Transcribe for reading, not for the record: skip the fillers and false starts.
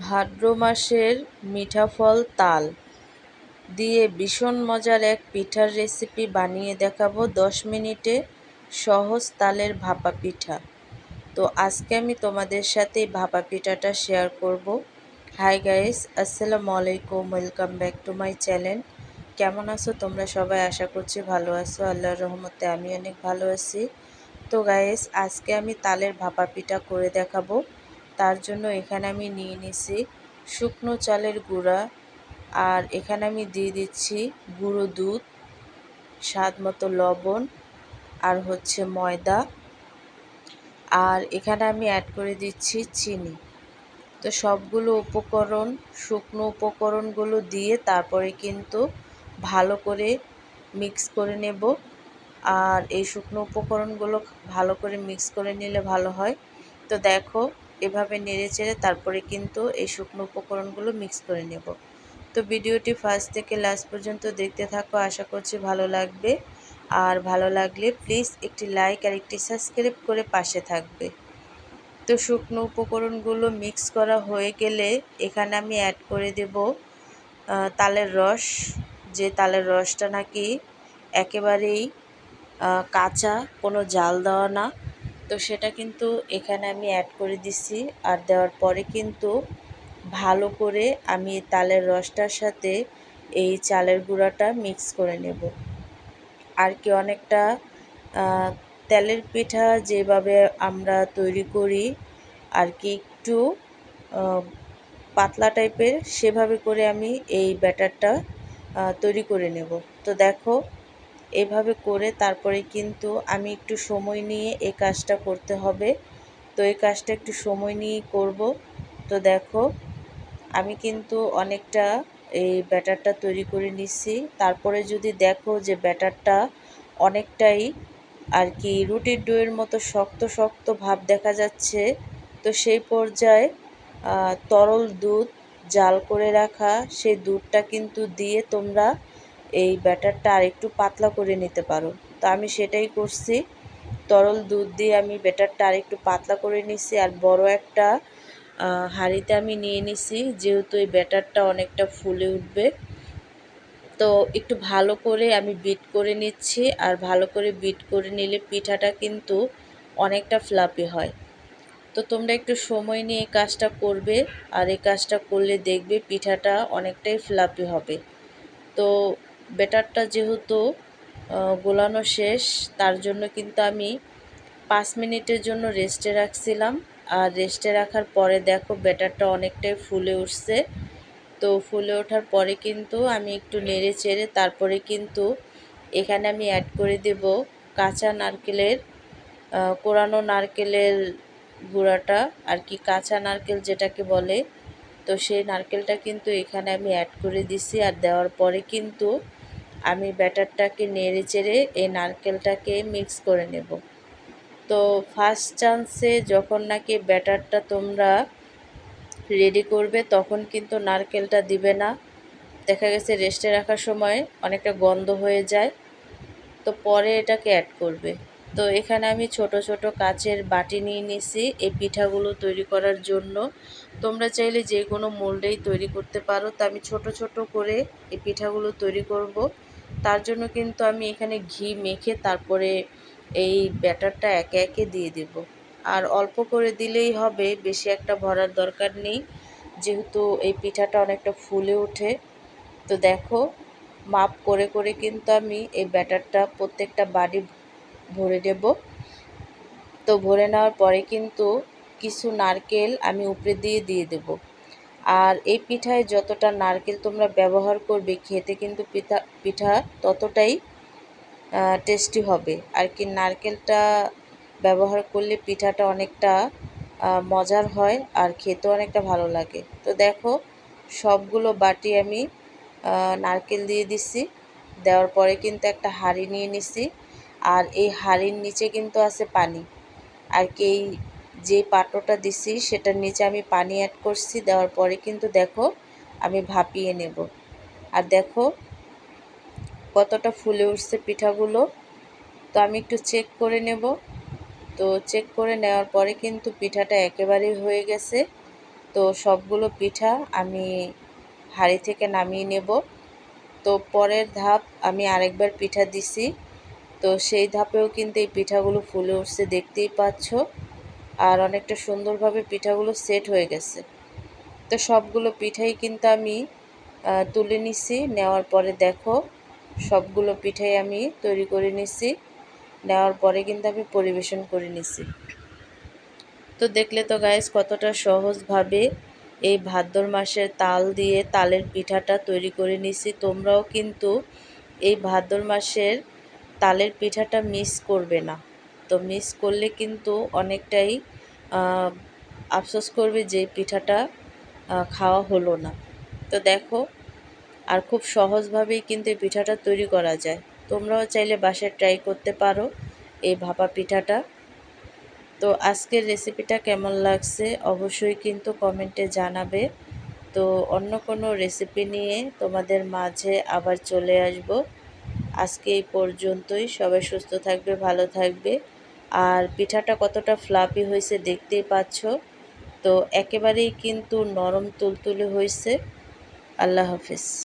ভাদ্র মাসের মিঠা ফল তাল দিয়ে ভীষণ মজার এক পিঠার রেসিপি বানিয়ে দেখাবো 10 মিনিটে। সহজ তালের ভাপা পিঠা। তো আজকে আমি তোমাদের সাথে এই ভাপা পিঠাটা শেয়ার করব। হাই গাইস, আসসালামু আলাইকুম, welcome back to my channel. কেমন আছো তোমরা সবাই? আশা করছি ভালো আছো। আল্লাহর রহমতে আমি অনেক ভালো আছি। তো গাইস, আজকে আমি তালের ভাপা পিঠা করে দেখাবো। তার জন্য এখানে আমি নিয়ে নিছি শুকনো চালের গুঁড়া, আর এখানে আমি দিয়ে দিচ্ছি গুঁড়ো দুধ, স্বাদ মতো লবণ, আর হচ্ছে ময়দা, আর এখানে আমি অ্যাড করে দিচ্ছি চিনি। তো সবগুলো উপকরণ, শুকনো উপকরণগুলো দিয়ে তারপরে কিন্তু ভালো করে মিক্স করে নেব। আর এই শুকনো উপকরণগুলো ভালো করে মিক্স করে নিলে ভালো হয়। তো দেখো, এভাবে নেড়ে চেড়ে তারপরে কিন্তু এই শুকনো উপকরণগুলো মিক্স করে নেব। তো ভিডিওটি ফার্স্ট থেকে লাস্ট পর্যন্ত দেখতে থাকো, আশা করছি ভালো লাগবে। আর ভালো লাগলে প্লিজ একটি লাইক আর একটি সাবস্ক্রাইব করে পাশে থাকবে। তো শুকনো উপকরণগুলো মিক্স করা হয়ে গেলে এখানে আমি অ্যাড করে দেব তালের রস। যে তালের রসটা নাকি একেবারেই কাঁচা, কোনো জাল দেওয়া না। তো সেটা কিন্তু এখানে আমি অ্যাড করে দিছি। আর দেওয়ার পরে কিন্তু ভালো করে আমি তালের রসটার সাথে এই চালের গুঁড়াটা মিক্স করে নেব। আর কি অনেকটা তেলের পিঠা যেভাবে আমরা তৈরি করি আর কি একটু পাতলা টাইপের, সেভাবে করে আমি এই ব্যাটারটা তৈরি করে নেব। তো দেখো, এভাবে করে তারপরে কিন্তু আমি একটু সময় নিয়ে এই কাজটা করতে হবে। তো এই কাজটা একটু সময় নিয়েই করব। তো দেখো, আমি কিন্তু অনেকটা এই ব্যাটারটা তৈরি করে নিচ্ছি। তারপরে যদি দেখো যে ব্যাটারটা অনেকটাই আর কি রুটির ডোয়ের মতো শক্ত শক্ত ভাব দেখা যাচ্ছে, তো সেই পর্যায়ে তরল দুধ জাল করে রাখা সেই দুধটা কিন্তু দিয়ে তোমরা এই ব্যাটারটা আর একটু পাতলা করে নিতে পারো। তো আমি সেটাই করছি, তরল দুধ দিয়ে আমি ব্যাটারটা আর একটু পাতলা করে নিছি। আর বড় একটা হাঁড়িতে আমি নিয়ে নিছি, যেহেতু এই ব্যাটারটা অনেকটা ফুলে উঠবে। তো একটু ভালো করে আমি বিট করে নিচ্ছি। আর ভালো করে বিট করে নিলে পিঠাটা কিন্তু অনেকটা ফ্লাফি হয়। তো তোমরা একটু সময় নিয়ে এই কাজটা করবে। আর এই কাজটা করলে দেখবে পিঠাটা অনেকটাই ফ্লাফি হবে। তো ব্যাটারটা যেহেতু গোলানো শেষ, তার জন্য কিন্তু আমি 5 মিনিটের জন্য রেস্টে রাখছিলাম। আর রেস্টে রাখার পরে দেখো ব্যাটারটা অনেকটাই ফুলে উঠছে। তো ফুলে ওঠার পরে কিন্তু আমি একটু নেড়ে চেড়ে তারপরে কিন্তু এখানে আমি অ্যাড করে দেব কাঁচা নারকেলের কোরানো নারকেলের গুঁড়াটা, আর কি কাঁচা নারকেল যেটাকে বলে। তো সেই নারকেলটা কিন্তু এখানে আমি অ্যাড করে দিছি। আর দেওয়ার পরে কিন্তু আমি ব্যাটারটাকে নেড়ে চেড়ে এই নারকেলটাকে মিক্স করে নেব। তো ফার্স্ট চান্সে যখন নাকি ব্যাটারটা তোমরা রেডি করবে তখন কিন্তু নারকেলটা দিবে না। দেখা গেছে রেস্টে রাখার সময় অনেকটা গন্ধ হয়ে যায়, তো পরে এটাকে অ্যাড করবে। তো এখানে আমি ছোট ছোট কাচের বাটি নিয়ে নিছি এই পিঠাগুলো তৈরি করার জন্য। তোমরা চাইলে যে কোনো মোল্ডেই তৈরি করতে পারো। তো আমি ছোট ছোট করে এই পিঠাগুলো তৈরি করব। তার জন্য কিন্তু আমি এখানে ঘি মেখে তারপরে এই ব্যাটারটা একে একে দিয়ে দেব। আর অল্প করে দিলেই হবে, বেশি একটা ভরার দরকার নেই, যেহেতু এই পিঠাটা অনেকটা ফুলে ওঠে। তো দেখো, মাপ করে করে কিন্তু আমি এই ব্যাটারটা প্রত্যেকটা বাটি ভরে দেব। তো ভরে নেওয়ার পরে কিন্তু কিছু নারকেল আমি উপরে দিয়ে দিয়ে দেব। আর এই পিঠায় যতটা নারকেল তোমরা ব্যবহার করবে খেতে কিন্তু পিঠা ততটাই টেস্টি হবে। আর কি নারকেলটা ব্যবহার করলে পিঠাটা অনেকটা মজার হয় আর খেতেও অনেকটা ভালো লাগে। তো দেখো, সবগুলো বাটি আমি নারকেল দিয়ে দিছি। দেওয়ার পরে কিন্তু একটা হাঁড়ি নিয়ে নিছি। আর এই হাঁড়ির নিচে কিন্তু আছে পানি। আর কি এই যে পাত্রটা দিছি সেটার নিচে আমি পানি অ্যাড করছি। দেওয়ার পরে কিন্তু দেখো আমি ভাপিয়ে নেব। আর দেখো কতটা ফুলে উঠছে পিঠাগুলো। তো আমি একটু চেক করে নেব। তো চেক করে নেওয়ার পরে কিন্তু পিঠাটা একেবারেই হয়ে গেছে। তো সবগুলো পিঠা আমি হাঁড়ি থেকে নামিয়ে নেব। তো পরের ধাপ আমি আরেকবার পিঠা দিছি। তো সেই ধাপেও কিন্তু এই পিঠাগুলো ফুলে উঠছে, দেখতেই পাচ্ছ। আর অনেকটা সুন্দরভাবে পিঠাগুলো সেট হয়ে গেছে। তো সবগুলো পিঠাই কিন্তু আমি তুলে নিছি। নেওয়ার পরে দেখো সবগুলো পিঠাই আমি তৈরি করে নিছি। নেওয়ার পরে কিন্তু আমি পরিবেশন করে নিছি। তো দেখলে তো গাইস কতটা সহজভাবে এই ভাদ্র মাসের তাল দিয়ে তালের পিঠাটা তৈরি করে নিছি। তোমরাও কিন্তু এই ভাদ্র মাসের তালের পিঠাটা মিস করবে না। তো মিস করলে কিন্তু অনেকটাই আফসোস করবে যে পিঠাটা খাওয়া হলো না। তো দেখো, আর খুব সহজভাবেই কিন্তু এই পিঠাটা তৈরি করা যায়। তোমরাও চাইলে বাসায় ট্রাই করতে পারো এই ভাপা পিঠাটা। তো আজকের রেসিপিটা কেমন লাগছে অবশ্যই কিন্তু কমেন্টে জানাবে। তো অন্য কোনো রেসিপি নিয়ে তোমাদের মাঝে আবার চলে আসব। আজকে এই পর্যন্তই। সবাই সুস্থ থাকবে, ভালো থাকবে। আর পিঠাটা কতটা ফ্লাফি হয়েছে দেখতেই পাচ্ছ। তো একেবারেই কিন্তু নরম তুলতুলে হয়েছে। আল্লাহ হাফিজ।